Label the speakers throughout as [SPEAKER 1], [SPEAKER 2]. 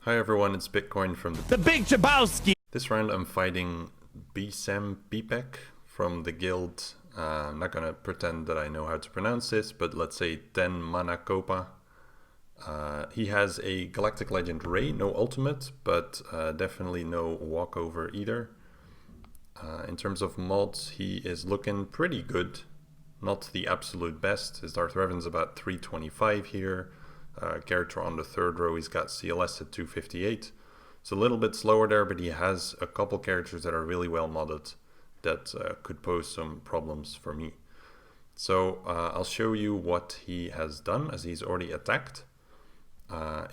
[SPEAKER 1] Hi everyone, it's Bitcoin from
[SPEAKER 2] The Big Chabowski!
[SPEAKER 1] This round I'm fighting Bsem Bpek from the guild. I'm not gonna pretend that I know how to pronounce this, but let's say Ten Manakopa. He has a Galactic Legend Ray, no ultimate, but definitely no walkover either. In terms of mods, he is looking pretty good. Not the absolute best. His Darth Revan's about 325 here. Character on the third row, he's got CLS at 258. It's a little bit slower there, but he has a couple characters that are really well modded that could pose some problems for me. So I'll show you what he has done as he's already attacked.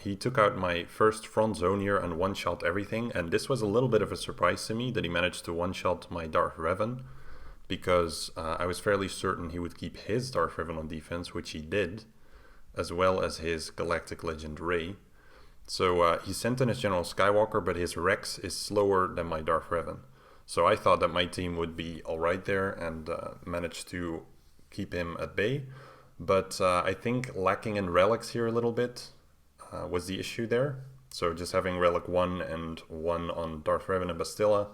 [SPEAKER 1] He took out my first front zone here and one-shot everything, and this was a little bit of a surprise to me that he managed to one-shot my Darth Revan, because I was fairly certain he would keep his Darth Revan on defense, which he did, as well as his Galactic Legend Ray. So he sent in his General Skywalker, but his Rex is slower than my Darth Revan. So I thought that my team would be alright there and managed to keep him at bay. But I think lacking in relics here a little bit was the issue there. So just having Relic 1 and 1 on Darth Revan and Bastilla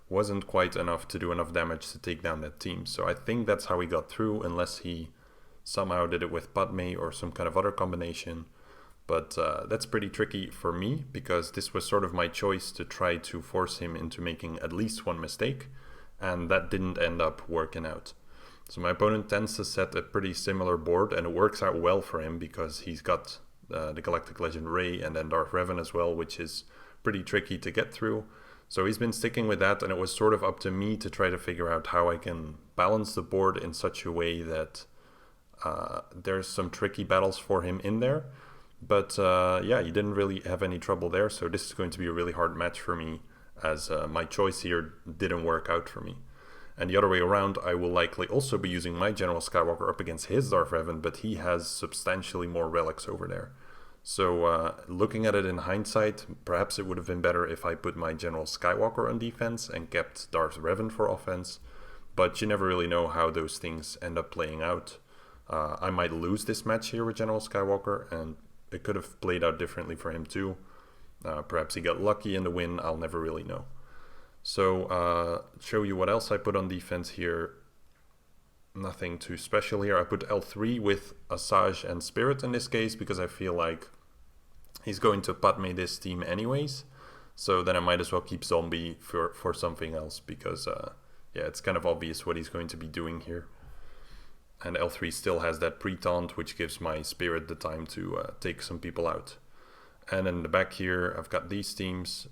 [SPEAKER 1] wasn't quite enough to do enough damage to take down that team. So I think that's how he got through, unless he somehow did it with Padme or some kind of other combination. But that's pretty tricky for me, because this was sort of my choice to try to force him into making at least one mistake, and that didn't end up working out. So my opponent tends to set a pretty similar board, and it works out well for him because he's got the Galactic Legend Ray and then Darth Revan as well, which is pretty tricky to get through. So he's been sticking with that, and it was sort of up to me to try to figure out how I can balance the board in such a way that there's some tricky battles for him in there. But yeah, he didn't really have any trouble there, so this is going to be a really hard match for me, as my choice here didn't work out for me. And the other way around, I will likely also be using my General Skywalker up against his Darth Revan, but he has substantially more relics over there. So looking at it in hindsight, perhaps it would have been better if I put my General Skywalker on defense and kept Darth Revan for offense, but you never really know how those things end up playing out. I might lose this match here with General Skywalker, and it could have played out differently for him too. Perhaps he got lucky in the win, I'll never really know. So show you what else I put on defense here. Nothing too special here. I put L3 with Asajj and Spirit in this case, because I feel like he's going to Padme this team anyways. So then I might as well keep Zombie for something else, because yeah, it's kind of obvious what he's going to be doing here. And L3 still has that pre-taunt, which gives my Spirit the time to take some people out. And in the back here, I've got these teams.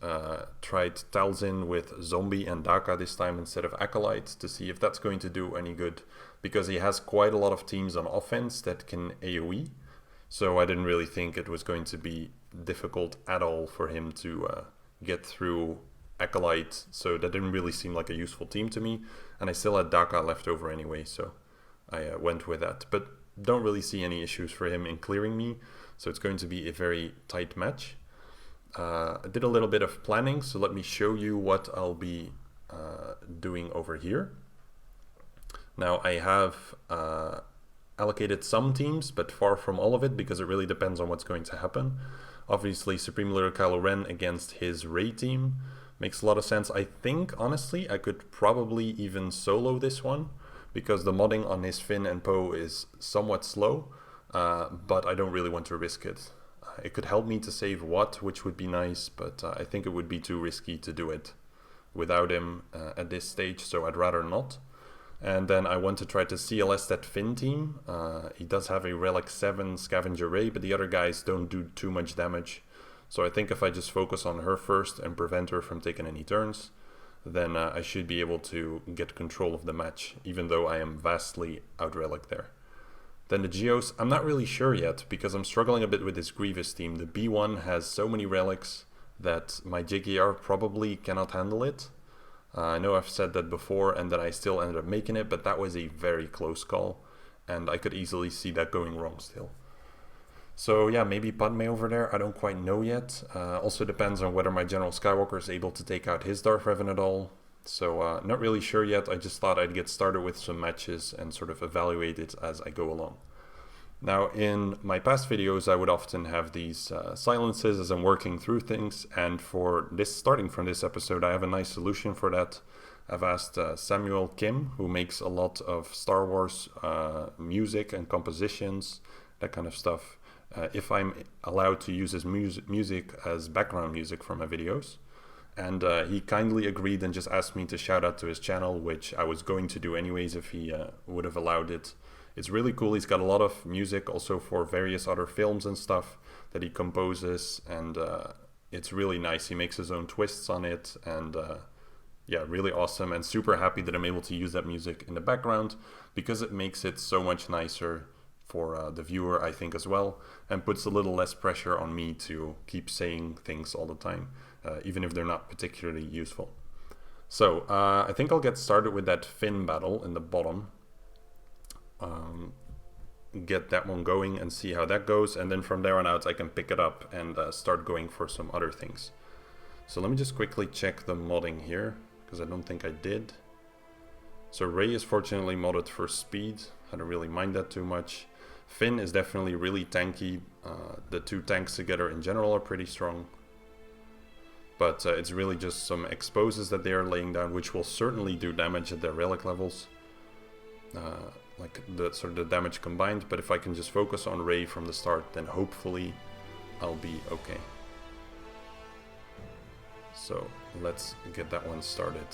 [SPEAKER 1] Tried Talzin with Zombie and Daka this time instead of Acolyte, to see if that's going to do any good, because he has quite a lot of teams on offense that can AoE. So I didn't really think it was going to be difficult at all for him to get through Acolyte. So that didn't really seem like a useful team to me. And I still had Daka left over anyway, so I went with that, but don't really see any issues for him in clearing me, so it's going to be a very tight match. I did a little bit of planning, so let me show you what I'll be doing over here. Now I have allocated some teams, but far from all of it, because it really depends on what's going to happen. Obviously, Supreme Leader Kylo Ren against his Rey team makes a lot of sense. I think, honestly, I could probably even solo this one, because the modding on his Finn and Poe is somewhat slow, but I don't really want to risk it. It could help me to save Watt, which would be nice, but I think it would be too risky to do it without him at this stage, so I'd rather not. And then I want to try to CLS that Finn team. He does have a Relic 7 Scavenger Ray, but the other guys don't do too much damage. So I think if I just focus on her first and prevent her from taking any turns, then I should be able to get control of the match, even though I am vastly out-relic there. Then the Geos, I'm not really sure yet, because I'm struggling a bit with this Grievous team. The B1 has so many relics that my JKR probably cannot handle it. I know I've said that before, and then I still ended up making it, but that was a very close call, and I could easily see that going wrong still. So yeah, maybe Padme over there, I don't quite know yet. Also depends on whether my General Skywalker is able to take out his Darth Revan at all. So not really sure yet, I just thought I'd get started with some matches and sort of evaluate it as I go along. Now, in my past videos, I would often have these silences as I'm working through things, and for this, starting from this episode, I have a nice solution for that. I've asked Samuel Kim, who makes a lot of Star Wars music and compositions, that kind of stuff, if I'm allowed to use his music as background music for my videos. And he kindly agreed and just asked me to shout out to his channel, which I was going to do anyways if he would have allowed it. It's really cool. He's got a lot of music also for various other films and stuff that he composes, and it's really nice. He makes his own twists on it, and yeah, really awesome, and super happy that I'm able to use that music in the background because it makes it so much nicer for the viewer, I think, as well, and puts a little less pressure on me to keep saying things all the time, even if they're not particularly useful. So I think I'll get started with that Finn battle in the bottom. Get that one going and see how that goes, and then from there on out I can pick it up and start going for some other things. So let me just quickly check the modding here, because I don't think I did. So Rey is fortunately modded for speed. I don't really mind that too much. Finn is definitely really tanky. The two tanks together in general are pretty strong, but it's really just some exposes that they are laying down, which will certainly do damage at their relic levels. Like the sort of the damage combined, but if I can just focus on Rey from the start, then hopefully I'll be okay. So let's get that one started.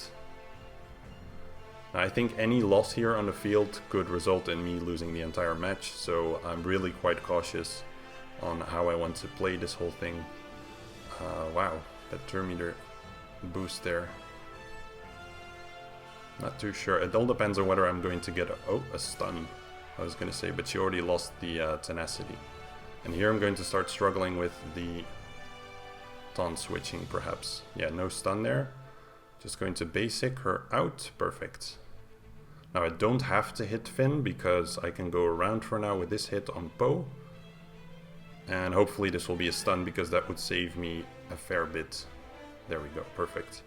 [SPEAKER 1] Now, I think any loss here on the field could result in me losing the entire match, so I'm really quite cautious on how I want to play this whole thing. Wow, that turn meter boost there. Not too sure. It all depends on whether I'm going to get a stun, I was going to say, but she already lost the tenacity. And here I'm going to start struggling with the taunt switching, perhaps. Yeah, no stun there. Just going to basic her out. Perfect. Now I don't have to hit Finn because I can go around for now with this hit on Poe. And hopefully this will be a stun because that would save me a fair bit. There we go. Perfect.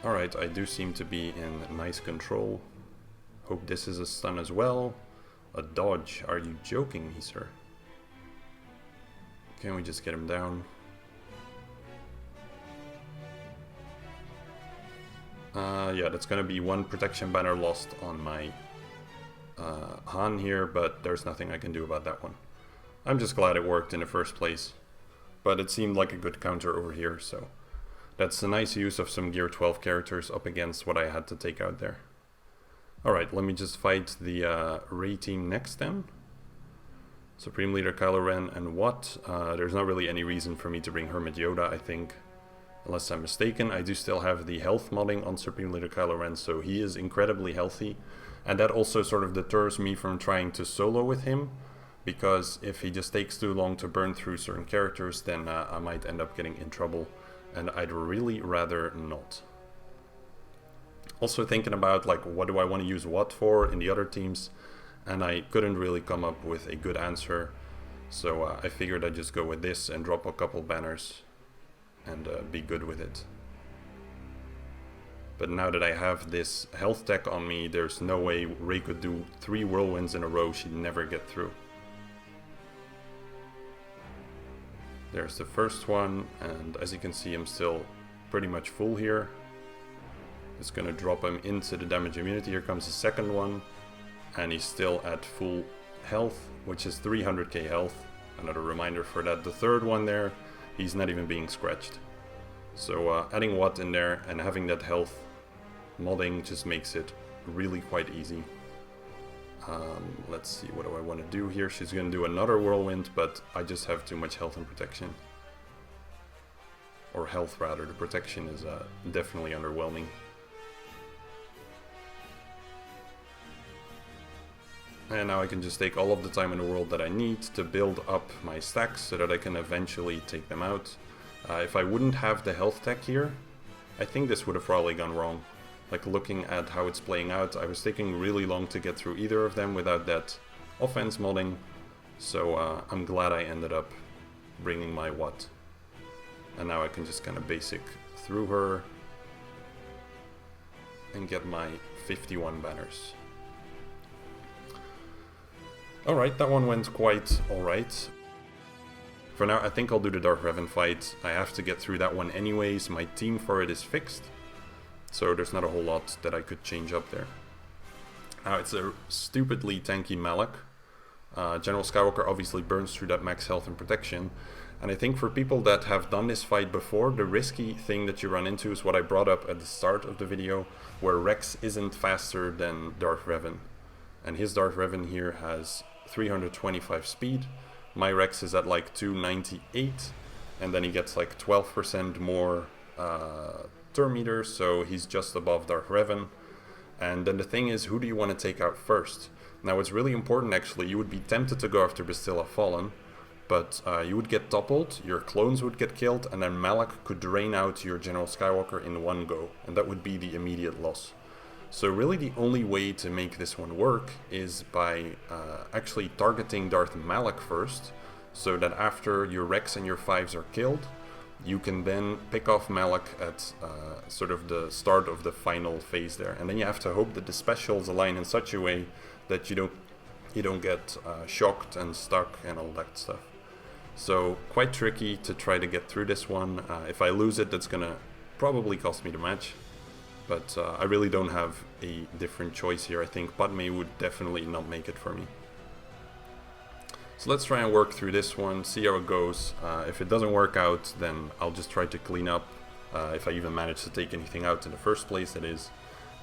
[SPEAKER 1] Alright, I do seem to be in nice control. Hope this is a stun as well. A dodge. Are you joking me, sir? Can we just get him down? Yeah, that's gonna be one protection banner lost on my Han here, but there's nothing I can do about that one. I'm just glad it worked in the first place. But it seemed like a good counter over here, so that's a nice use of some Gear 12 characters up against what I had to take out there. Alright, let me just fight the Rey team next then. Supreme Leader Kylo Ren and what? There's not really any reason for me to bring Hermit Yoda, I think. Unless I'm mistaken, I do still have the health modding on Supreme Leader Kylo Ren, so he is incredibly healthy. And that also sort of deters me from trying to solo with him, because if he just takes too long to burn through certain characters, then I might end up getting in trouble. And I'd really rather not. Also thinking about like what do I want to use what for in the other teams, and I couldn't really come up with a good answer, so I figured I'd just go with this and drop a couple banners and be good with it. But now that I have this health tech on me, there's no way Rey could do 3 whirlwinds in a row. She'd never get through. There's the first one, and as you can see, I'm still pretty much full here. It's gonna drop him into the damage immunity. Here comes the second one, and he's still at full health, which is 300k health. Another reminder for that. The third one there, he's not even being scratched. So adding Watt in there and having that health modding just makes it really quite easy. Let's see, what do I want to do here? She's going to do another whirlwind, but I just have too much health and protection. Or health rather, the protection is definitely underwhelming. And now I can just take all of the time in the world that I need to build up my stacks so that I can eventually take them out. If I wouldn't have the health tech here, I think this would have probably gone wrong. Like looking at how it's playing out, I was taking really long to get through either of them without that offense modding. So I'm glad I ended up bringing my Watt. And now I can just kind of basic through her and get my 51 banners. Alright, that one went quite alright. For now, I think I'll do the Darth Revan fight. I have to get through that one anyways. My team for it is fixed, so there's not a whole lot that I could change up there. Now, it's a stupidly tanky Malak. General Skywalker obviously burns through that max health and protection. And I think for people that have done this fight before, the risky thing that you run into is what I brought up at the start of the video, where Rex isn't faster than Darth Revan. And his Darth Revan here has 325 speed. My Rex is at like 298, and then he gets like 12% more turn meters, so he's just above Darth Revan. And then the thing is, who do you want to take out first? Now it's really important actually. You would be tempted to go after Bastilla Fallen, but you would get toppled, your clones would get killed, and then Malak could drain out your General Skywalker in one go, and that would be the immediate loss. So really the only way to make this one work is by actually targeting Darth Malak first, so that after your Rex and your 5s are killed, you can then pick off Malak at sort of the start of the final phase there. And then you have to hope that the specials align in such a way that you don't get shocked and stuck and all that stuff. So quite tricky to try to get through this one. If I lose it, that's gonna probably cost me the match. But I really don't have a different choice here. I think Padme would definitely not make it for me. So let's try and work through this one, see how it goes. If it doesn't work out, then I'll just try to clean up, if I even manage to take anything out in the first place, that is.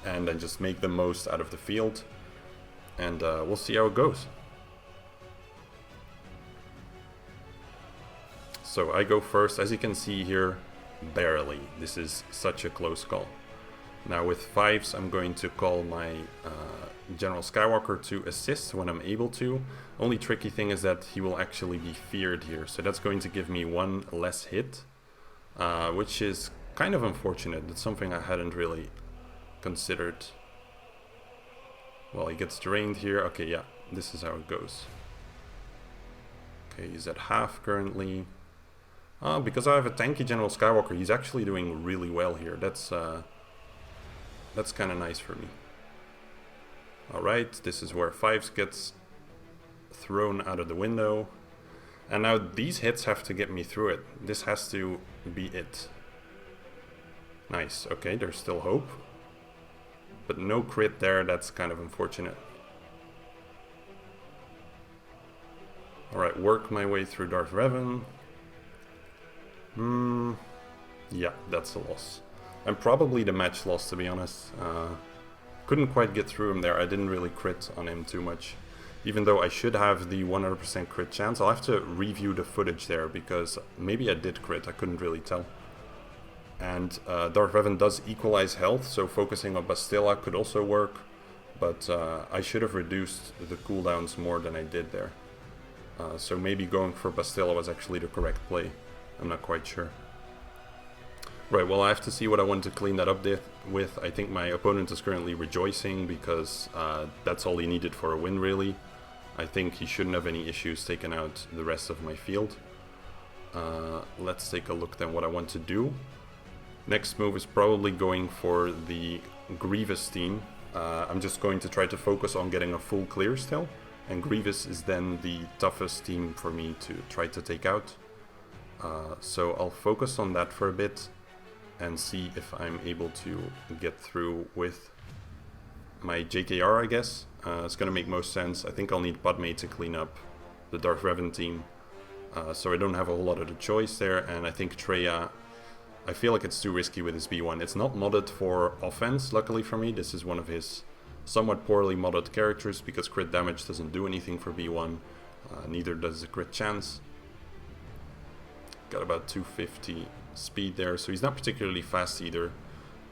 [SPEAKER 1] And then just make the most out of the field. And we'll see how it goes. So I go first, as you can see here, barely. This is such a close call. Now with 5s, I'm going to call my General Skywalker to assist when I'm able to. Only tricky thing is that he will actually be feared here, so that's going to give me one less hit, which is kind of unfortunate. It's something I hadn't really considered. Well, he gets drained here. Okay, yeah, this is how it goes. Okay, he's at half currently. Because I have a tanky General Skywalker, he's actually doing really well here. That's kind of nice for me. Alright, this is where 5s gets thrown out of the window. And now these hits have to get me through it. This has to be it. Nice, okay, there's still hope. But no crit there, that's kind of unfortunate. Alright, work my way through Darth Revan. Yeah, that's a loss. And probably the match loss, to be honest. Couldn't quite get through him there. I didn't really crit on him too much. Even though I should have the 100% crit chance. I'll have to review the footage there, because maybe I did crit, I couldn't really tell. And Darth Revan does equalize health, so focusing on Bastilla could also work. But I should have reduced the cooldowns more than I did there. So maybe going for Bastilla was actually the correct play. I'm not quite sure. Right, well, I have to see what I want to clean that up with. I think my opponent is currently rejoicing because that's all he needed for a win, really. I think he shouldn't have any issues taking out the rest of my field. Let's take a look then what I want to do. Next move is probably going for the Grievous team. I'm just going to try to focus on getting a full clear still. And Grievous is then the toughest team for me to try to take out. So I'll focus on that for a bit and see if I'm able to get through with my JKR, I guess. It's gonna make most sense. I think I'll need Padme to clean up the Darth Revan team. So I don't have a whole lot of the choice there, and I think Traya, I feel like it's too risky with his B1. It's not modded for offense, luckily for me. This is one of his somewhat poorly modded characters, because crit damage doesn't do anything for B1. Neither does the crit chance. Got about 250 speed there, so he's not particularly fast either,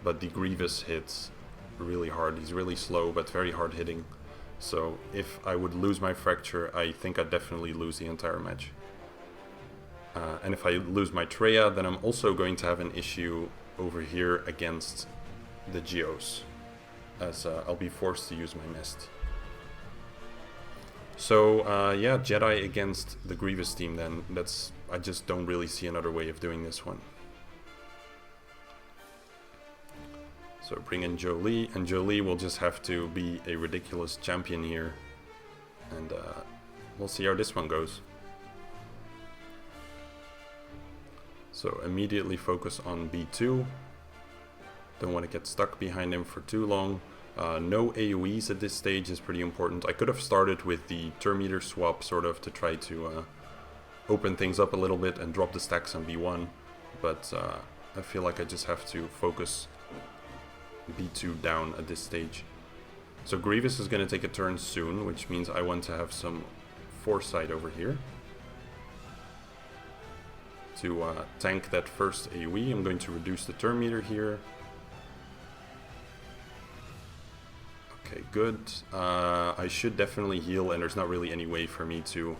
[SPEAKER 1] but the Grievous hits really hard. He's really slow, but very hard hitting. So if I would lose my fracture, I think I'd definitely lose the entire match. And if I lose my Traya, then I'm also going to have an issue over here against the Geos, as I'll be forced to use my Mist. So yeah, Jedi against the Grievous team then. I just don't really see another way of doing this one. So bring in Jolie, and Jolie will just have to be a ridiculous champion here and we'll see how this one goes. So immediately focus on B2. Don't want to get stuck behind him for too long. No AoEs at this stage is pretty important. I could have started with the turn meter swap sort of to try to open things up a little bit and drop the stacks on B1. But I feel like I just have to focus B2 down at this stage. So Grievous is going to take a turn soon, which means I want to have some foresight over here. To tank that first AoE, I'm going to reduce the turn meter here. Okay, good. I should definitely heal, and there's not really any way for me to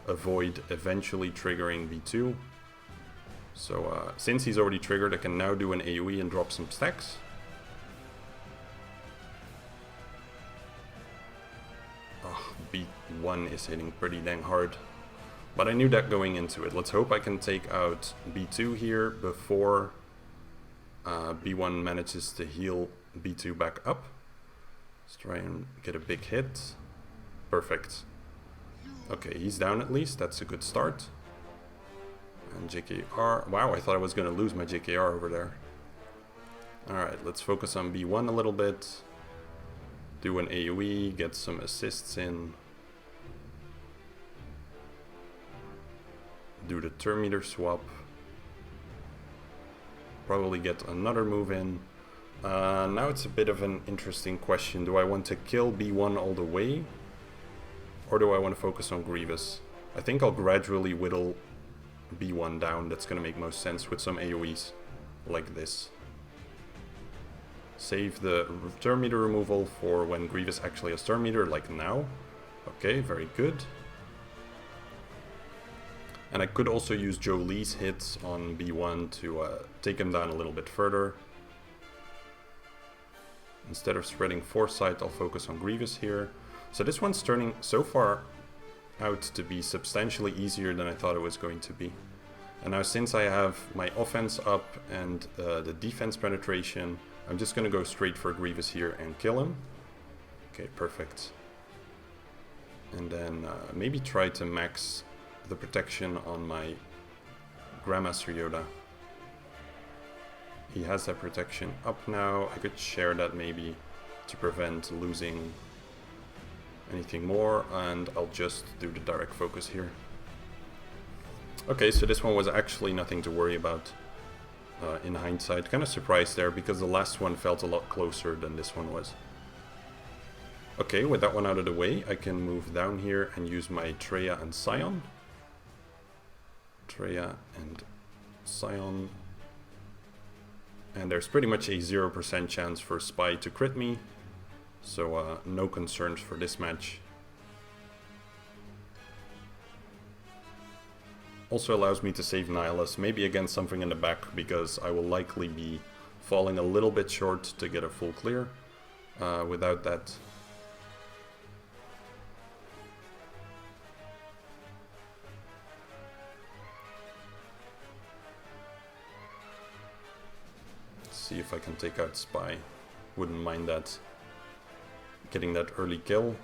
[SPEAKER 1] avoid eventually triggering B2. So since he's already triggered, I can now do an AoE and drop some stacks. Oh, B1 is hitting pretty dang hard. But I knew that going into it. Let's hope I can take out B2 here before B1 manages to heal B2 back up. Let's try and get a big hit. Perfect. Okay, he's down at least. That's a good start. And JKR. Wow, I thought I was going to lose my JKR over there. Alright, let's focus on B1 a little bit. Do an AoE, get some assists in. Do the turn meter swap. Probably get another move in. Now it's a bit of an interesting question. Do I want to kill B1 all the way? Or do I want to focus on Grievous? I think I'll gradually whittle B1 down. That's going to make most sense with some AoEs like this. Save the turn meter removal for when Grievous actually has turn meter, like now. Okay, very good. And I could also use Jolie's hits on B1 to take him down a little bit further. Instead of spreading Foresight, I'll focus on Grievous here. So this one's turning so far out to be substantially easier than I thought it was going to be. And now since I have my offense up and the defense penetration, I'm just going to go straight for Grievous here and kill him. Okay, perfect. And then maybe try to max the protection on my Grandmaster Yoda. He has that protection up now. I could share that maybe to prevent losing anything more, and I'll just do the direct focus here. Okay, so this one was actually nothing to worry about in hindsight. Kind of surprised there because the last one felt a lot closer than this one was. Okay, with that one out of the way, I can move down here and use my Treya and Scion. Treya and Scion. And there's pretty much a 0% chance for Spy to crit me. So no concerns for this match. Also allows me to save Nihilus, maybe against something in the back, because I will likely be falling a little bit short to get a full clear without that. See if I can take out Spy. Wouldn't mind that. Getting that early kill.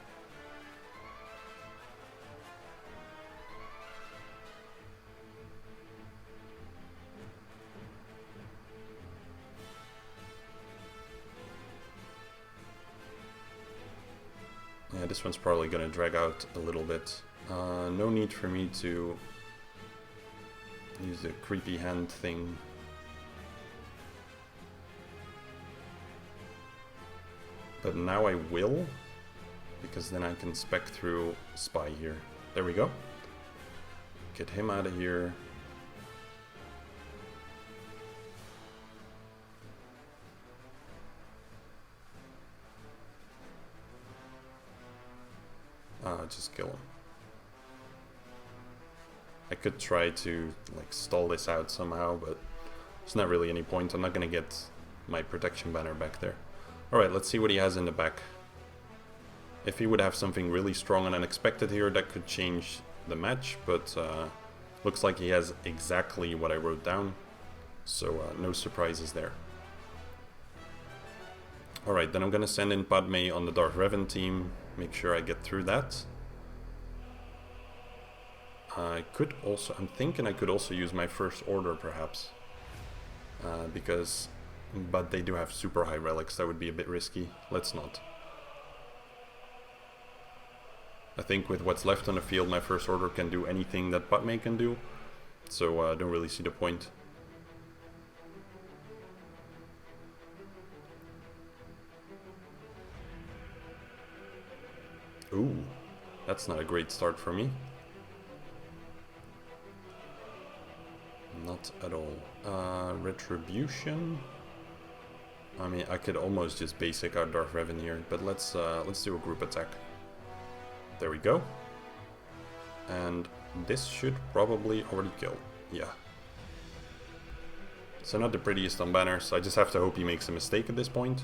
[SPEAKER 1] Yeah, this one's probably gonna drag out a little bit. No need for me to use the creepy hand thing. But now I will, because then I can spec through Spy here. There we go. Get him out of here. Just kill him. I could try to like stall this out somehow, but there's not really any point. I'm not gonna get my protection banner back there. Alright, let's see what he has in the back. If he would have something really strong and unexpected here, that could change the match, but looks like he has exactly what I wrote down, so no surprises there. Alright, then I'm gonna send in Padme on the Darth Revan team, make sure I get through that. I could also, I'm thinking I could also use my first order perhaps. But they do have super high relics, that would be a bit risky. Let's not. I think with what's left on the field, my first order can do anything that Padme can do. So I don't really see the point. Ooh, that's not a great start for me. Not at all. Retribution. I mean, I could almost just basic out Darth Revan here, but let's do a group attack. There we go. And this should probably already kill. Yeah. So not the prettiest on banners. I just have to hope he makes a mistake at this point.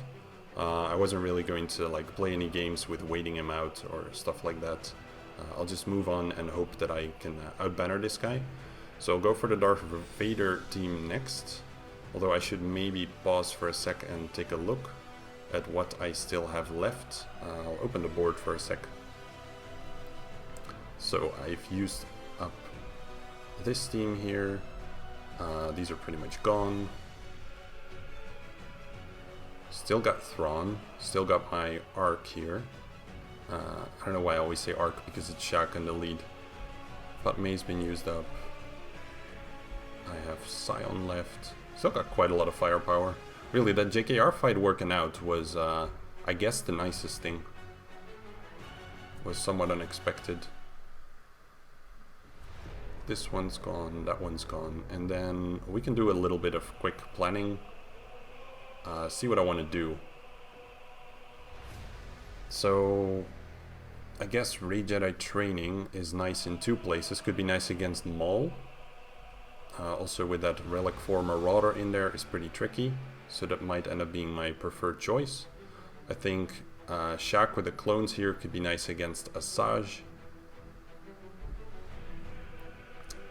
[SPEAKER 1] I wasn't really going to like play any games with waiting him out or stuff like that. I'll just move on and hope that I can out-banner this guy. So I'll go for the Darth Vader team next. Although I should maybe pause for a sec and take a look at what I still have left. I'll open the board for a sec. So I've used up this team here. These are pretty much gone. Still got Thrawn. Still got my Arc here. I don't know why I always say Arc because it's Shaq in the lead. Padme's been used up. I have Scion left. Still got quite a lot of firepower. Really, that JKR fight working out was, I guess, the nicest thing. Was somewhat unexpected. This one's gone, that one's gone. And then we can do a little bit of quick planning. See what I want to do. So, I guess Re-Jedi training is nice in two places. Could be nice against Maul. Also with that Relic 4 Marauder in there is pretty tricky, so that might end up being my preferred choice. I think Shaq with the clones here could be nice against Asajj.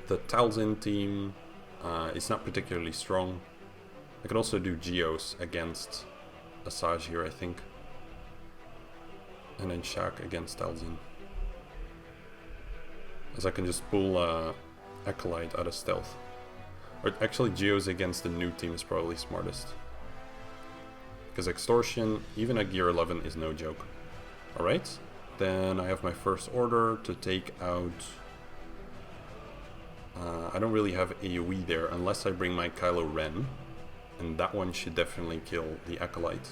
[SPEAKER 1] The Talzin team is not particularly strong. I could also do Geos against Asajj here, I think. And then Shaq against Talzin. As I can just pull Acolyte out of stealth. Or actually, Geos against the new team is probably smartest. Because Extortion, even at Gear 11, is no joke. Alright, then I have my first order to take out... I don't really have AoE there, unless I bring my Kylo Ren. And that one should definitely kill the Acolyte.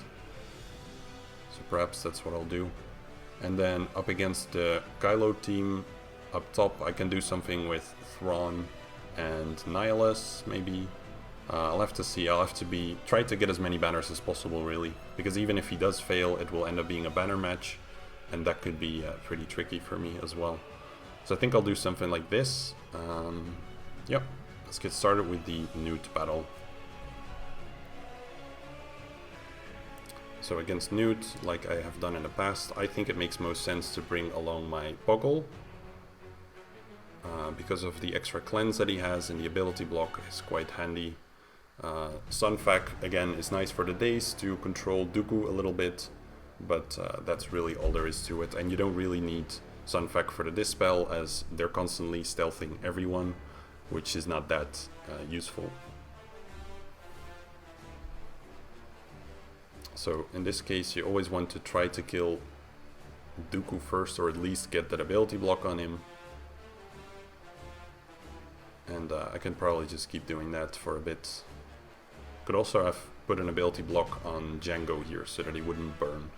[SPEAKER 1] So perhaps that's what I'll do. And then up against the Kylo team, up top I can do something with Thrawn and Nihilus, maybe. I'll have to see. I'll have to try to get as many banners as possible, really, because even if he does fail, it will end up being a banner match, and that could be pretty tricky for me as well. So I think I'll do something like this. Yep, let's get started with the Newt battle. So against Newt, like I have done in the past, I think it makes most sense to bring along my Poggle. Because of the extra cleanse that he has and the ability block is quite handy. Sunfac, again, is nice for the days to control Dooku a little bit, but that's really all there is to it. And you don't really need Sunfac for the Dispel, as they're constantly stealthing everyone, which is not that useful. So in this case, you always want to try to kill Dooku first, or at least get that ability block on him. And I can probably just keep doing that for a bit. Could also have put an ability block on Jango here so that he wouldn't burn.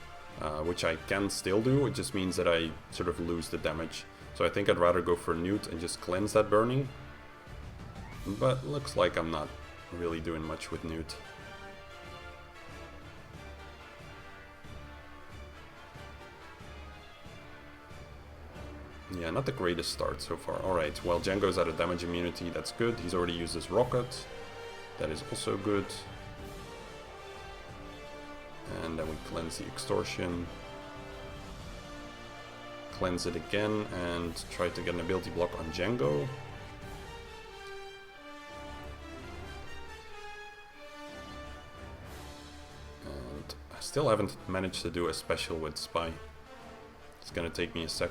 [SPEAKER 1] Which I can still do, it just means that I sort of lose the damage. So I think I'd rather go for Newt and just cleanse that burning. But looks like I'm not really doing much with Newt. Yeah, not the greatest start so far. Alright, well, Jango's out of damage immunity, that's good. He's already used his rocket. That is also good. And then we cleanse the Extortion. Cleanse it again and try to get an ability block on Jango. And I still haven't managed to do a special with Spy. It's gonna take me a sec.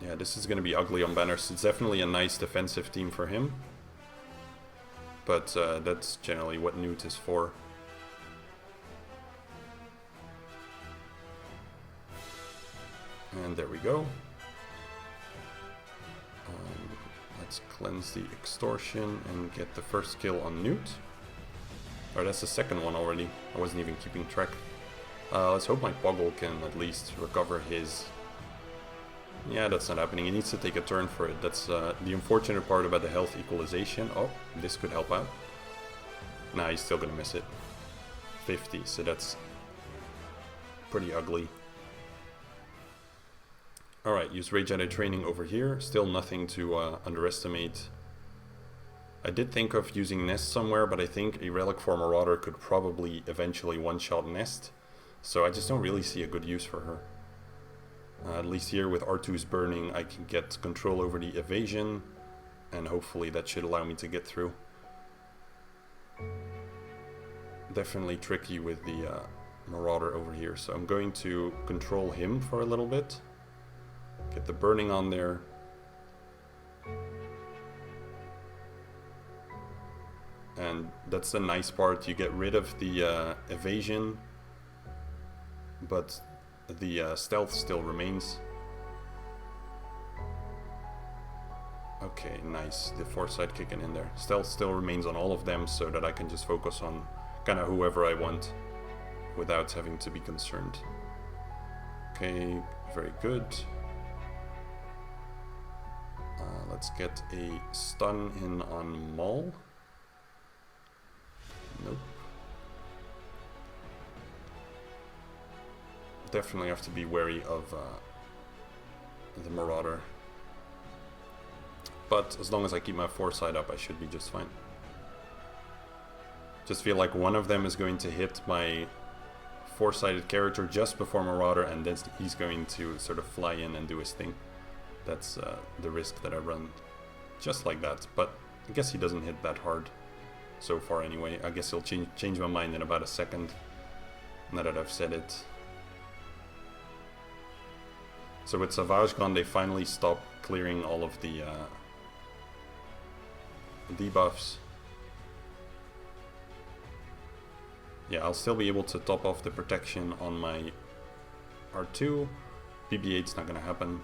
[SPEAKER 1] Yeah, this is going to be ugly on banners. It's definitely a nice defensive team for him. But that's generally what Newt is for. And there we go. Let's cleanse the extortion and get the first kill on Newt. Or that's the second one already. I wasn't even keeping track. Let's hope my Poggle can at least recover his... Yeah, that's not happening. He needs to take a turn for it. That's the unfortunate part about the health equalization. Oh, this could help out. Nah, he's still gonna miss it. 50, so that's pretty ugly. Alright, use Rage Jedi training over here. Still nothing to underestimate. I did think of using Nest somewhere, but I think a Relic for Marauder could probably eventually one-shot Nest. So I just don't really see a good use for her. At least here with R2's burning, I can get control over the evasion. And hopefully that should allow me to get through. Definitely tricky with the Marauder over here. So I'm going to control him for a little bit. Get the burning on there. And that's the nice part, you get rid of the evasion, but the stealth still remains. Okay, nice, the foresight kicking in there. Stealth still remains on all of them so that I can just focus on kind of whoever I want without having to be concerned. Okay, very good. Let's get a stun in on Maul. Nope. Definitely have to be wary of the Marauder. But as long as I keep my foresight up, I should be just fine. Just feel like one of them is going to hit my foresighted character just before Marauder, and then he's going to sort of fly in and do his thing. That's the risk that I run. Just like that. But I guess he doesn't hit that hard. So far anyway. I guess he'll change my mind in about a second, now that I've said it. So with Savage gone, they finally stopped clearing all of the debuffs. Yeah, I'll still be able to top off the protection on my R2. BB-8's not gonna happen.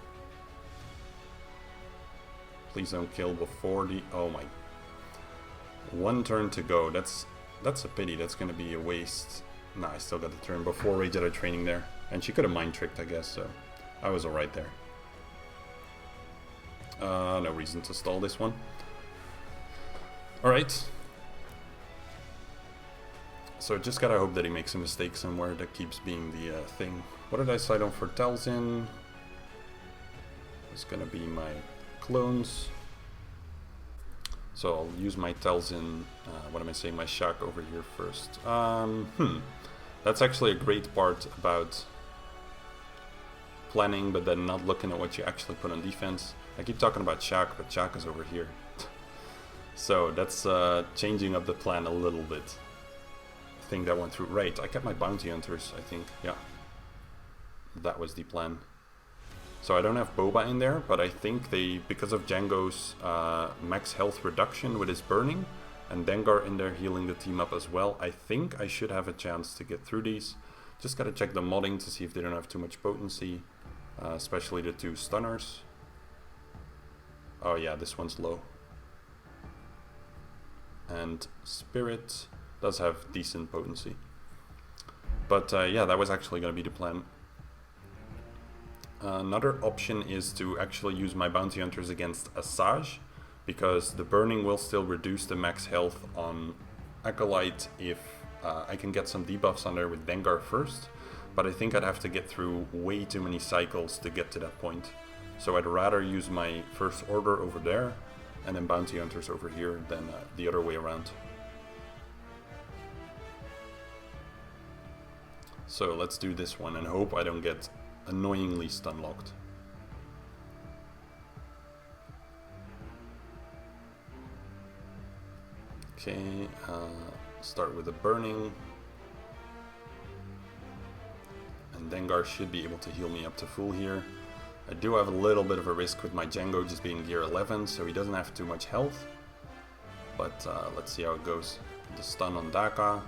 [SPEAKER 1] Please don't kill before the... Oh my... One turn to go. That's a pity. That's gonna be a waste. Nah, I still got the turn before Rage Jedi training there. And she could have mind tricked, I guess, so I was alright there. No reason to stall this one. Alright. So just gotta hope that he makes a mistake somewhere. That keeps being the thing. What did I side on for Talzin? It's gonna be my clones. So I'll use my Talzin, what am I saying, my Shack over here first. That's actually a great part about planning, but then not looking at what you actually put on defense. I keep talking about Shack, but Shack is over here. So that's changing up the plan a little bit. I think that went through. Right, I kept my bounty hunters, I think, yeah. That was the plan. So I don't have Boba in there, but I think they, because of Django's max health reduction with his burning, and Dengar in there healing the team up as well, I think I should have a chance to get through these. Just gotta check the modding to see if they don't have too much potency, especially the two stunners. Oh yeah, this one's low. And Spirit does have decent potency. But yeah, that was actually gonna be the plan. Another option is to actually use my bounty hunters against Asajj, because the burning will still reduce the max health on Acolyte if I can get some debuffs on there with Dengar first, but I think I'd have to get through way too many cycles to get to that point. So I'd rather use my First Order over there and then bounty hunters over here than the other way around. So let's do this one and hope I don't get annoyingly stun locked. Okay, start with the burning. And Dengar should be able to heal me up to full here. I do have a little bit of a risk with my Django just being gear 11, so he doesn't have too much health. But let's see how it goes. The stun on Daka.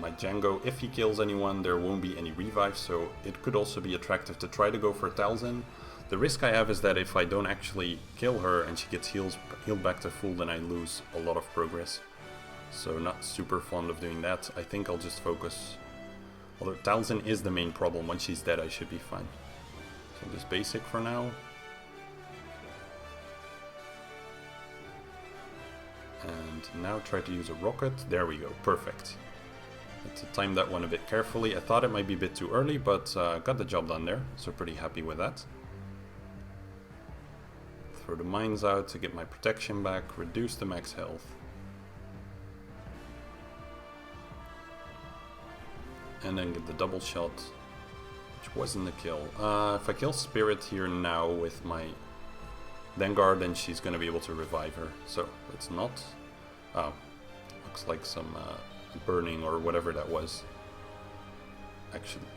[SPEAKER 1] My Django, if he kills anyone, there won't be any revive, so it could also be attractive to try to go for Talzin. The risk I have is that if I don't actually kill her and she gets healed back to full, then I lose a lot of progress. So not super fond of doing that. I think I'll just focus. Although Talzin is the main problem. Once she's dead, I should be fine. So just basic for now. And now try to use a rocket. There we go. Perfect. To time that one a bit carefully. I thought it might be a bit too early, but got the job done there, so pretty happy with that. Throw the mines out to get my protection back, reduce the max health. And then get the double shot, which wasn't the kill. If I kill Spirit here now with my Vanguard, then she's going to be able to revive her. So let's not. Oh, looks like some burning or whatever that was.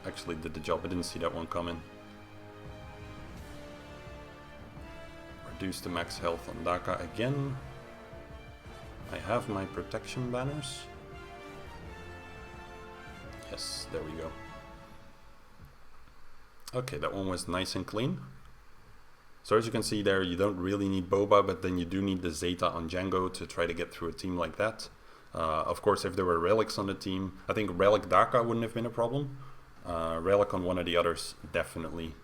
[SPEAKER 1] Actually did the job. I didn't see that one coming. Reduce the max health on Daka again. I have my protection banners. Yes, there we go. Okay, that one was nice and clean. So as you can see there, you don't really need Boba, but then you do need the Zeta on Django to try to get through a team like that. Of course, if there were relics on the team, I think Relic Daka wouldn't have been a problem. Relic on one of the others, definitely.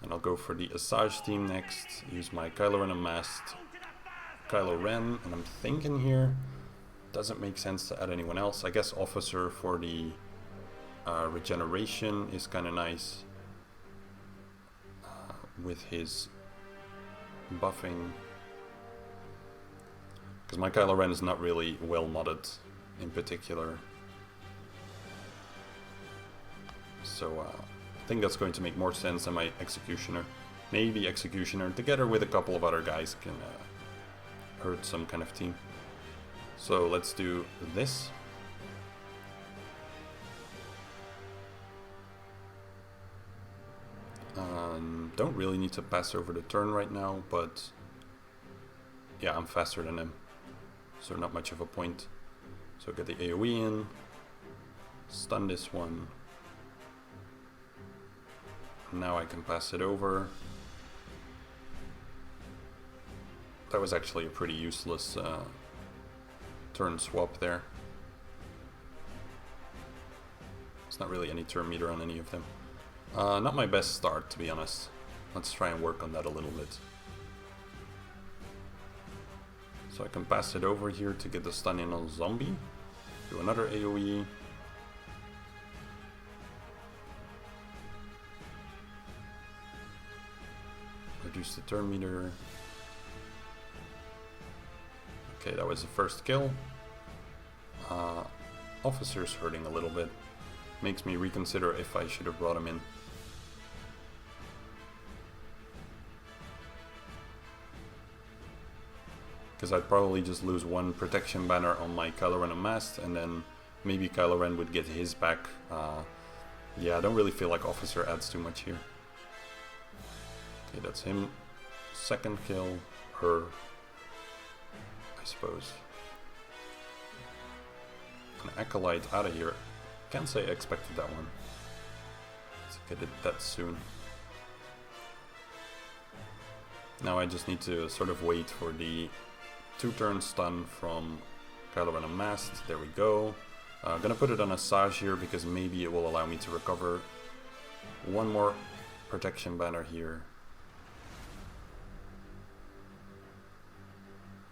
[SPEAKER 1] And I'll go for the Asajj team next. Use my Kylo Ren Unmasked Kylo Ren, and I'm thinking here, doesn't make sense to add anyone else. I guess Officer for the regeneration is kind of nice. With his buffing. Because my Kylo Ren is not really well modded in particular. So I think that's going to make more sense than my Executioner. Maybe Executioner together with a couple of other guys can hurt some kind of team. So let's do this. Don't really need to pass over the turn right now, but yeah, I'm faster than him. So not much of a point. So get the AoE in, stun this one. Now I can pass it over. That was actually a pretty useless turn swap there. It's not really any turn meter on any of them. Not my best start, to be honest. Let's try and work on that a little bit. So I can pass it over here to get the stun in on Zombie. Do another AoE. Reduce the turn meter. Okay, that was the first kill. Officer's hurting a little bit. Makes me reconsider if I should have brought him in. Because I'd probably just lose one protection banner on my Kylo Ren Unmasked, and then maybe Kylo Ren would get his back. Yeah, I don't really feel like Officer adds too much here. Okay, that's him. Second kill, her, I suppose. An Acolyte out of here. Can't say I expected that one. Let's get it that soon. Now I just need to sort of wait for the 2-turn stun from Kylo Ren Unmasked. There we go. Gonna put it on Asajj here because maybe it will allow me to recover one more protection banner here.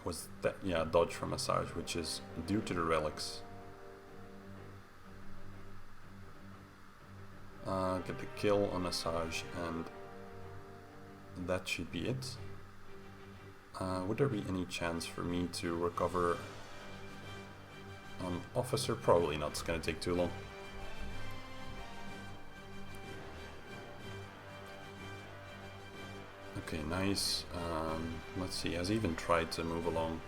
[SPEAKER 1] Was that, yeah, dodge from Asajj, which is due to the relics. Get the kill on Asajj, and that should be it. Would there be any chance for me to recover on Officer? Probably not, it's gonna take too long. Okay, nice. Let's see, has he even tried to move along?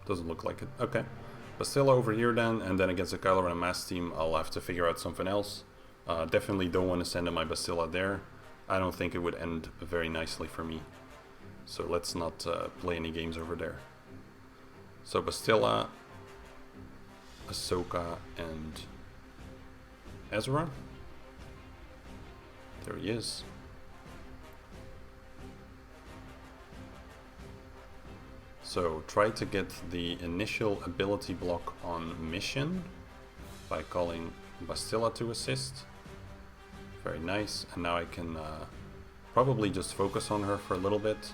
[SPEAKER 1] Doesn't look like it. Okay. Bastilla over here then, and then against the Kylo Ren Mass team, I'll have to figure out something else. Definitely don't want to send in my Bastilla there. I don't think it would end very nicely for me. So let's not play any games over there. So Bastilla, Ahsoka, and Ezra. There he is. So try to get the initial ability block on mission by calling Bastilla to assist. Very nice. And now I can probably just focus on her for a little bit.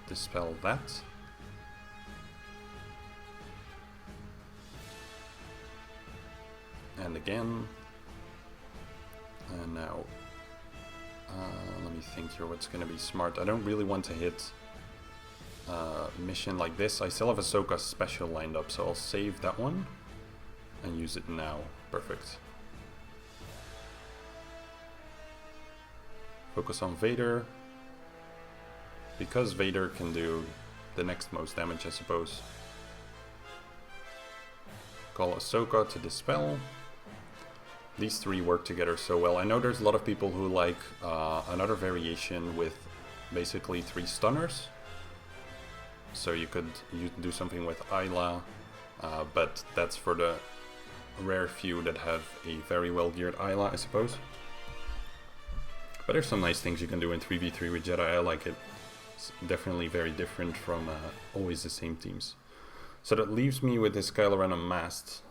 [SPEAKER 1] Dispel that. And again. And now, let me think here what's going to be smart. I don't really want to hit mission like this. I still have Ahsoka special lined up, so I'll save that one and use it now. Perfect. Focus on Vader. Because Vader can do the next most damage, I suppose. Call Ahsoka to dispel. These three work together so well. I know there's a lot of people who like another variation with basically 3 stunners. So you could do something with Ayla, but that's for the rare few that have a very well geared Ayla, I suppose. But there's some nice things you can do in 3v3 with Jedi. I like it. It's definitely very different from always the same teams. So that leaves me with this Kylo Ren Unmasked.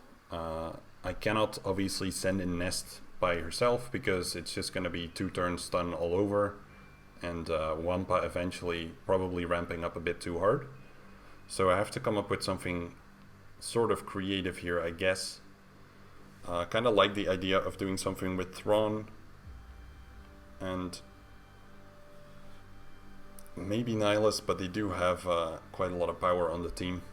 [SPEAKER 1] I cannot obviously send in Nest by herself because it's just going to be 2 turns stun all over, and Wampa eventually probably ramping up a bit too hard. So I have to come up with something sort of creative here, I guess. Kind of like the idea of doing something with Thrawn and maybe Nihilus, but they do have quite a lot of power on the team.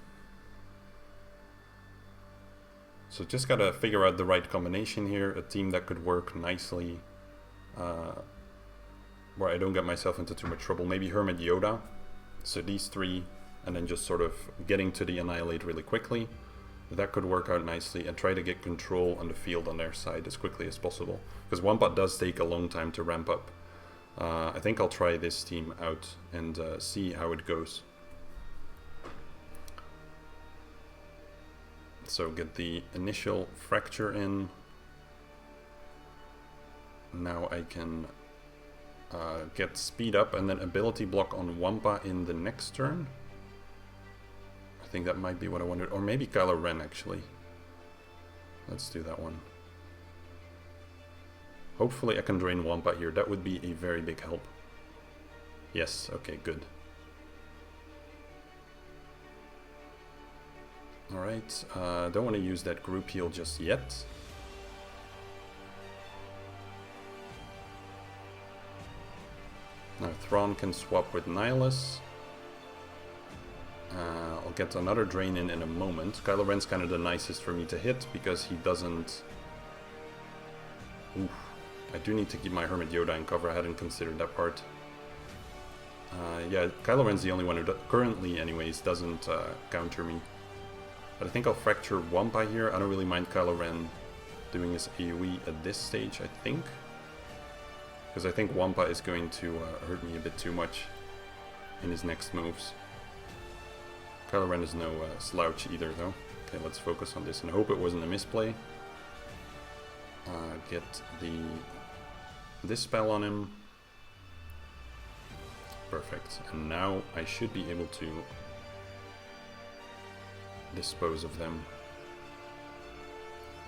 [SPEAKER 1] So just gotta figure out the right combination here, a team that could work nicely, where I don't get myself into too much trouble. Maybe Hermit Yoda, so these 3, and then just sort of getting to the Annihilate really quickly. That could work out nicely, and try to get control on the field on their side as quickly as possible. Because Wampa does take a long time to ramp up. I think I'll try this team out and see how it goes. So get the initial fracture in. Now I can get speed up and then ability block on Wampa in the next turn. I think that might be what I wanted. Or maybe Kylo Ren actually. Let's do that one. Hopefully I can drain Wampa here. That would be a very big help. Yes, okay, good. Alright, don't want to use that group heal just yet. Now Thrawn can swap with Nihilus. I'll get another drain in a moment. Kylo Ren's kind of the nicest for me to hit because he doesn't... Oof. I do need to keep my Hermit Yoda in cover. I hadn't considered that part. Yeah, Kylo Ren's the only one who currently anyways doesn't counter me. But I think I'll fracture Wampa here. I don't really mind Kylo Ren doing his AoE at this stage, I think. Because I think Wampa is going to hurt me a bit too much in his next moves. Kylo Ren is no slouch either though. Okay, let's focus on this and hope it wasn't a misplay. Get this spell on him. Perfect. And now I should be able to dispose of them.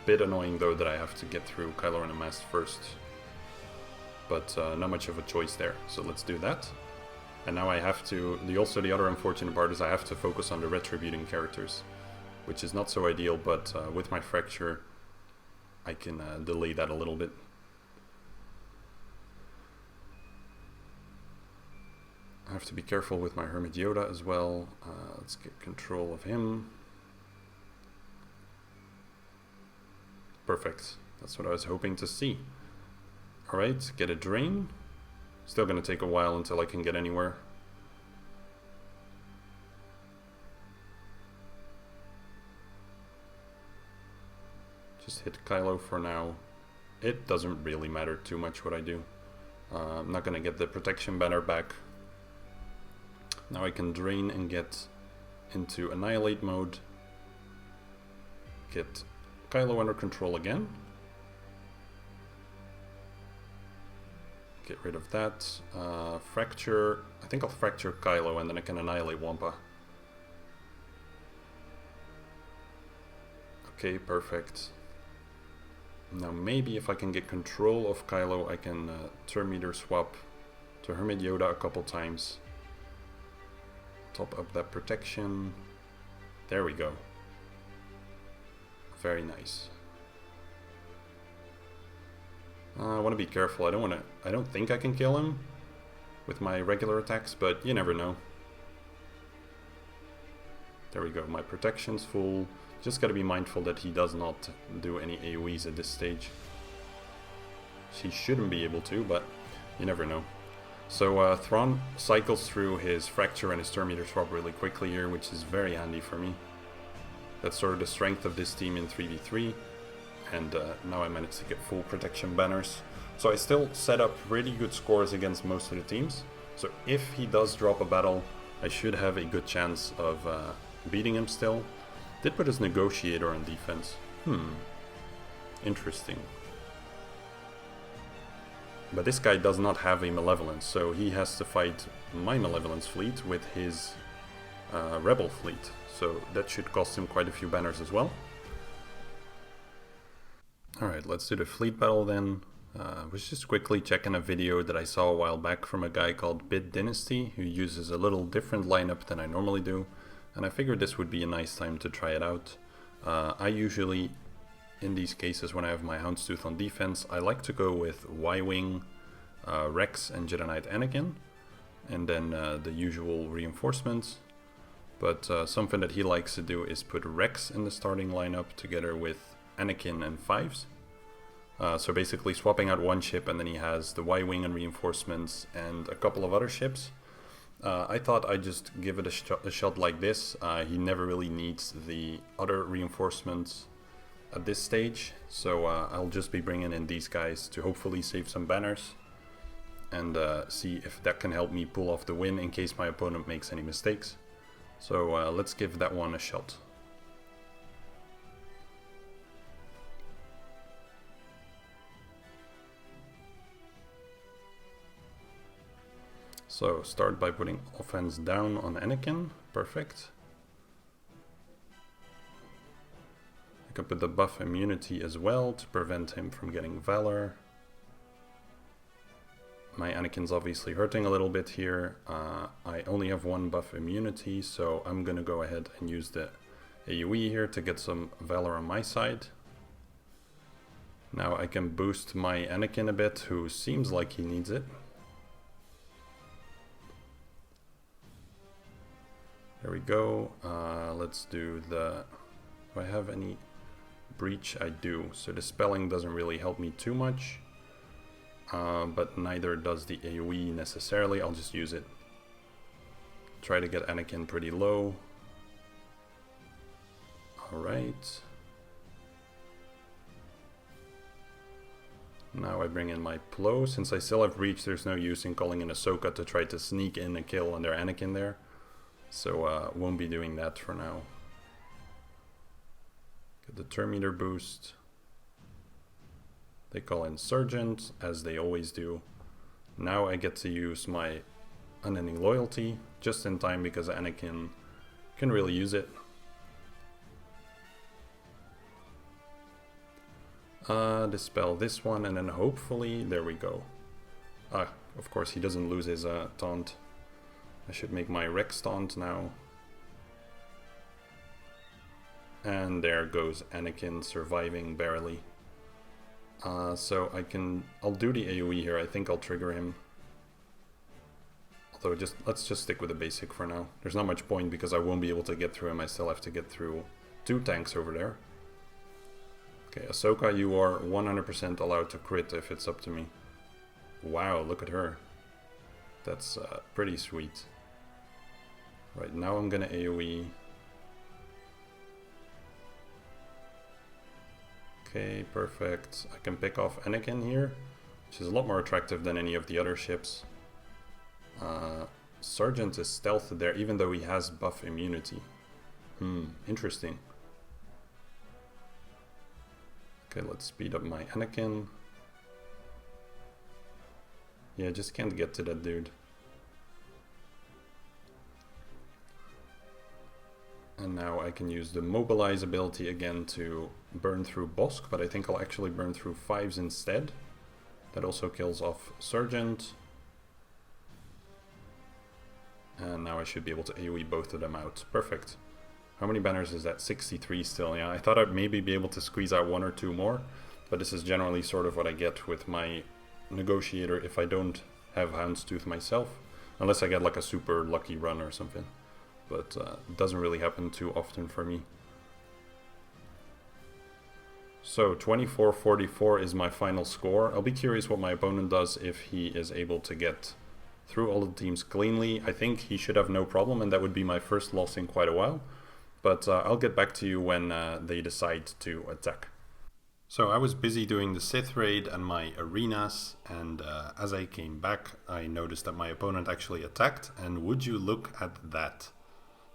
[SPEAKER 1] Bit annoying though that I have to get through Kylo Ren Unmasked first. But not much of a choice there. So let's do that. And now I have to... the other unfortunate part is I have to focus on the retributing characters. Which is not so ideal, but with my fracture I can delay that a little bit. I have to be careful with my Hermit Yoda as well. Let's get control of him. Perfect. That's what I was hoping to see. Alright, get a drain. Still gonna take a while until I can get anywhere. just hit Kylo for now. It doesn't really matter too much what I do. I'm not gonna get the protection banner back. Now I can drain and get into Annihilate mode. Get Kylo under control again. Get rid of that. Fracture. I think I'll fracture Kylo and then I can annihilate Wampa. Okay, perfect. Now maybe if I can get control of Kylo, I can turn meter swap to Hermit Yoda a couple times. Top up that protection. There we go. Very nice. I want to be careful. I don't think I can kill him with my regular attacks, but you never know. There we go. My protection's full. Just got to be mindful that he does not do any AoEs at this stage. He shouldn't be able to, but you never know. So Thrawn cycles through his fracture and his turn meter swap really quickly here, which is very handy for me. That's sort of the strength of this team in 3v3. And now I managed to get full protection banners. So I still set up really good scores against most of the teams. So if he does drop a battle, I should have a good chance of beating him still. Did put his negotiator on defense. Interesting. But this guy does not have a malevolence, so he has to fight my malevolence fleet with his rebel fleet. So that should cost him quite a few banners as well. Alright, let's do the fleet battle then. I was just quickly checking a video that I saw a while back from a guy called Bit Dynasty, who uses a little different lineup than I normally do. And I figured this would be a nice time to try it out. I usually, in these cases when I have my Houndstooth on defense, I like to go with Y-Wing, Rex and Jedi Knight Anakin. And then the usual reinforcements. But something that he likes to do is put Rex in the starting lineup together with Anakin and Fives. So basically swapping out one ship, and then he has the Y-Wing and reinforcements and a couple of other ships. I thought I'd just give it a shot like this. He never really needs the other reinforcements at this stage, so I'll just be bringing in these guys to hopefully save some banners and see if that can help me pull off the win in case my opponent makes any mistakes. So let's give that one a shot. So start by putting offense down on Anakin. Perfect. I can put the buff immunity as well to prevent him from getting Valor. My Anakin's obviously hurting a little bit here. I only have one buff immunity, so I'm gonna go ahead and use the AoE here to get some Valor on my side. Now I can boost my Anakin a bit, who seems like he needs it. There we go. Let's do the... Do I have any breach? I do. So the spelling doesn't really help me too much. But neither does the AoE necessarily. I'll just use it. Try to get Anakin pretty low. Alright. Now I bring in my Plo. Since I still have breach, there's no use in calling in Ahsoka to try to sneak in a kill on their Anakin there. So won't be doing that for now. Get the turn meter boost. They call in Sergeant, as they always do. Now I get to use my Unending Loyalty, just in time because Anakin can really use it. Dispel this one, and then hopefully, there we go. Of course he doesn't lose his taunt. I should make my Rex taunt now. And there goes Anakin surviving barely. So I'll do the AoE here. I think I'll trigger him. Although let's just stick with the basic for now. There's not much point because I won't be able to get through him. I still have to get through 2 tanks over there. Okay, Ahsoka, you are 100% allowed to crit if it's up to me. Wow, look at her. That's pretty sweet. Right, now I'm gonna AoE. Okay, perfect. I can pick off Anakin here, which is a lot more attractive than any of the other ships. Sergeant is stealthed there, even though he has buff immunity. Interesting. Okay, let's speed up my Anakin. Yeah, just can't get to that dude. And now I can use the mobilize ability again to burn through Bosk, but I think I'll actually burn through 5s instead. That also kills off Sergeant. And now I should be able to AoE both of them out. Perfect. How many banners is that? 63 still, yeah. I thought I'd maybe be able to squeeze out 1 or 2 more, but this is generally sort of what I get with my negotiator if I don't have Houndstooth myself. Unless I get like a super lucky run or something. But it doesn't really happen too often for me. So 24-44 is my final score. I'll be curious what my opponent does if he is able to get through all the teams cleanly. I think he should have no problem, and that would be my first loss in quite a while. But I'll get back to you when they decide to attack. So I was busy doing the Sith raid and my arenas, and as I came back I noticed that my opponent actually attacked, and would you look at that.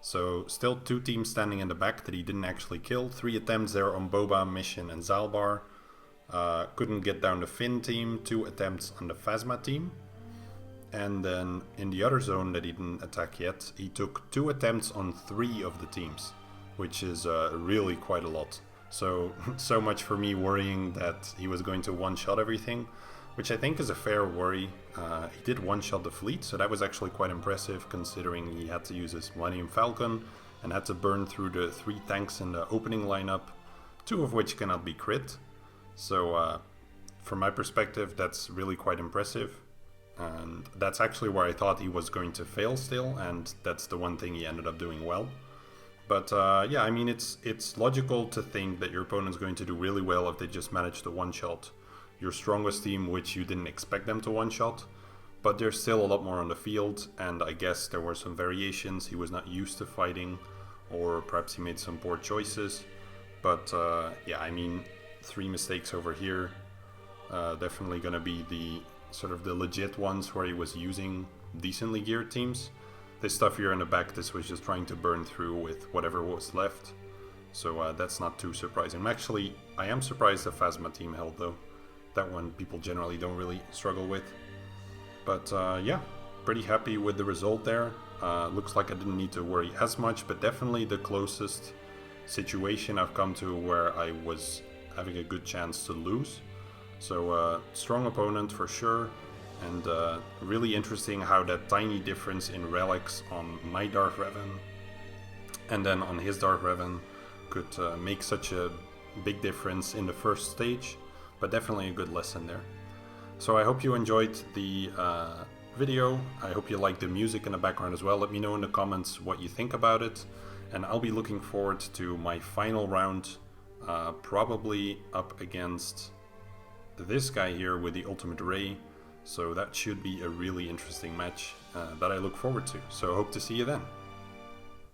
[SPEAKER 1] So still 2 teams standing in the back that he didn't actually kill. 3 attempts there on Boba, Mission and Zalbar. Couldn't get down the Finn team. 2 attempts on the Phasma team. And then in the other zone that he didn't attack yet, he took 2 attempts on 3 of the teams, which is really quite a lot. So much for me worrying that he was going to one-shot everything, which I think is a fair worry. He did one-shot the fleet, so that was actually quite impressive considering he had to use his Millennium Falcon and had to burn through the 3 tanks in the opening lineup, 2 of which cannot be crit. So from my perspective, that's really quite impressive. And that's actually where I thought he was going to fail still, and that's the one thing he ended up doing well. But yeah, I mean, it's logical to think that your opponent's going to do really well if they just manage to one-shot your strongest team, which you didn't expect them to one-shot. But there's still a lot more on the field, and I guess there were some variations. He was not used to fighting, or perhaps he made some poor choices. But yeah, I mean, 3 mistakes over here. Definitely going to be the sort of the legit ones where he was using decently geared teams. This stuff here in the back, this was just trying to burn through with whatever was left. So that's not too surprising. Actually, I am surprised the Phasma team held though. That one people generally don't really struggle with. But yeah, pretty happy with the result there. Looks like I didn't need to worry as much, but definitely the closest situation I've come to where I was having a good chance to lose. So strong opponent for sure, and really interesting how that tiny difference in relics on my Darth Revan and then on his Darth Revan could make such a big difference in the first stage, but definitely a good lesson there. So I hope you enjoyed the video. I hope you like the music in the background as well. Let me know in the comments what you think about it, and I'll be looking forward to my final round, probably up against this guy here with the ultimate ray. So that should be a really interesting match that I look forward to. So hope to see you then.